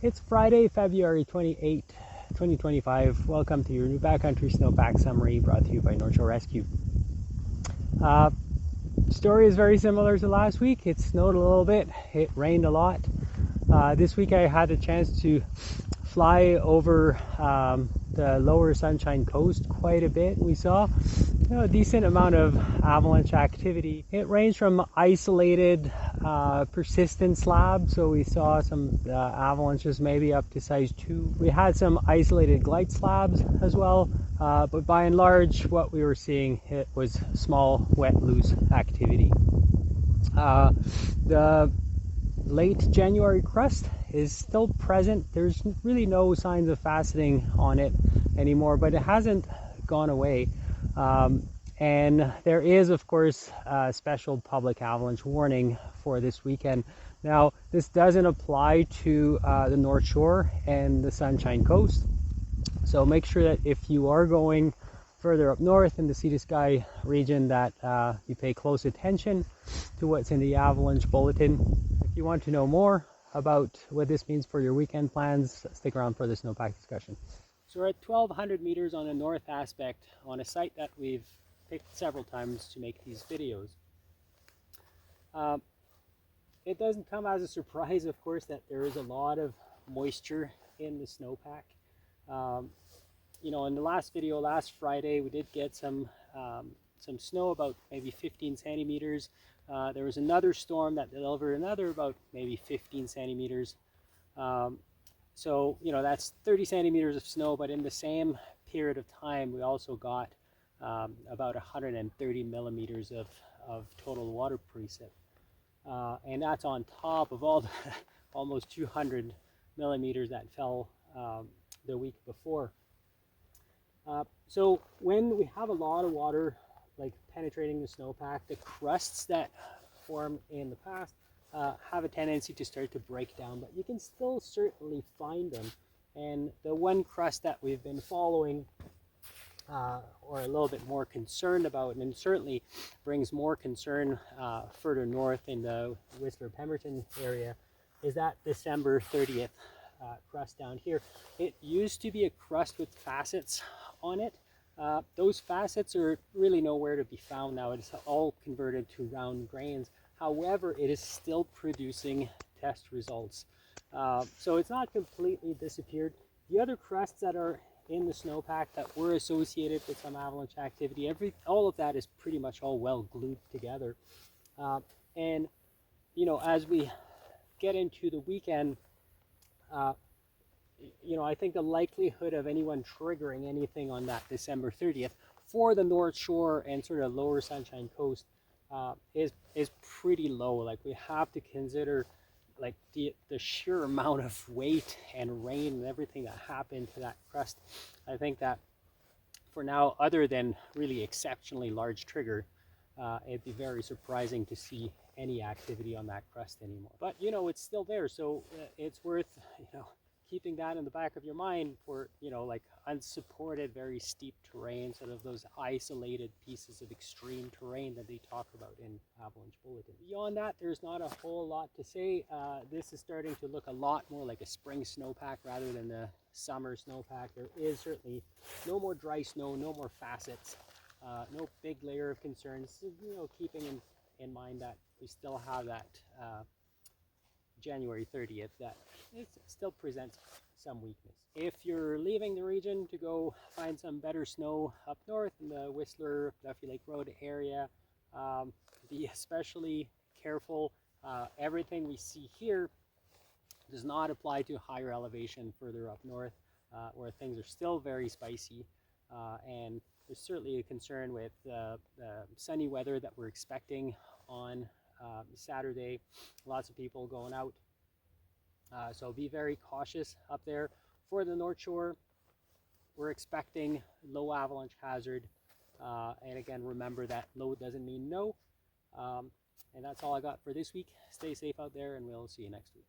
It's Friday, February 28, 2025. Welcome to your new backcountry snowpack summary brought to you by North Shore Rescue. Story is very similar to last week. It snowed a little bit, it rained a lot. This week I had a chance to fly over the lower Sunshine Coast quite a bit. We saw a decent amount of avalanche activity. It ranged from isolated persistent slabs, so we saw some avalanches maybe up to size 2. We had some isolated glide slabs as well, but by and large what we were seeing, it was small wet loose activity. The late January crust is still present. There's really no signs of faceting on it anymore, but it hasn't gone away. And there is, of course, a special public avalanche warning for this weekend. Now, this doesn't apply to the North Shore and the Sunshine Coast. So make sure that if you are going further up north in the Sea to Sky region that you pay close attention to what's in the avalanche bulletin. If you want to know more about what this means for your weekend plans, stick around for the snowpack discussion. So we're at 1,200 meters on the north aspect on a site that we've picked several times to make these videos. It doesn't come as a surprise, of course, that there is a lot of moisture in the snowpack. You know, in the last video, last Friday, we did get some snow, about maybe 15 centimeters. There was another storm that delivered another about maybe 15 centimeters. So, you know, that's 30 centimeters of snow, but in the same period of time, we also got about 130 millimeters of total water precip. And that's on top of all the almost 200 millimeters that fell the week before. So when we have a lot of water like penetrating the snowpack, the crusts that form in the past have a tendency to start to break down, but you can still certainly find them. And the one crust that we've been following or a little bit more concerned about, and certainly brings more concern further north in the Whistler-Pemberton area, is that December 30th crust down here. It used to be a crust with facets on it. Those facets are really nowhere to be found now. It's all converted to round grains. However, it is still producing test results. So it's not completely disappeared. The other crusts that are in the snowpack that were associated with some avalanche activity, all of that is pretty much all well glued together. And, you know, as we get into the weekend, you know, I think the likelihood of anyone triggering anything on that December 30th for the North Shore and sort of lower Sunshine Coast is pretty low. Like, we have to consider like the sheer amount of weight and rain and everything that happened to that crust. I think that for now, other than really exceptionally large trigger, it'd be very surprising to see any activity on that crust anymore. But, you know, it's still there, so it's worth, you know, keeping that in the back of your mind for, you know, like unsupported, very steep terrain, sort of those isolated pieces of extreme terrain that they talk about in Avalanche Bulletin. Beyond that, there's not a whole lot to say. This is starting to look a lot more like a spring snowpack rather than the summer snowpack. There is certainly no more dry snow, no more facets, no big layer of concerns, you know, keeping in mind that we still have that January 30th that it still presents some weakness. If you're leaving the region to go find some better snow up north in the Whistler, Duffy Lake Road area, be especially careful. Everything we see here does not apply to higher elevation further up north, where things are still very spicy, and there's certainly a concern with the sunny weather that we're expecting on Saturday. Lots of people going out, so be very cautious up there. For the North Shore, we're expecting low avalanche hazard, and again, remember that low doesn't mean no. And that's all I got for this week. Stay safe out there, and we'll see you next week.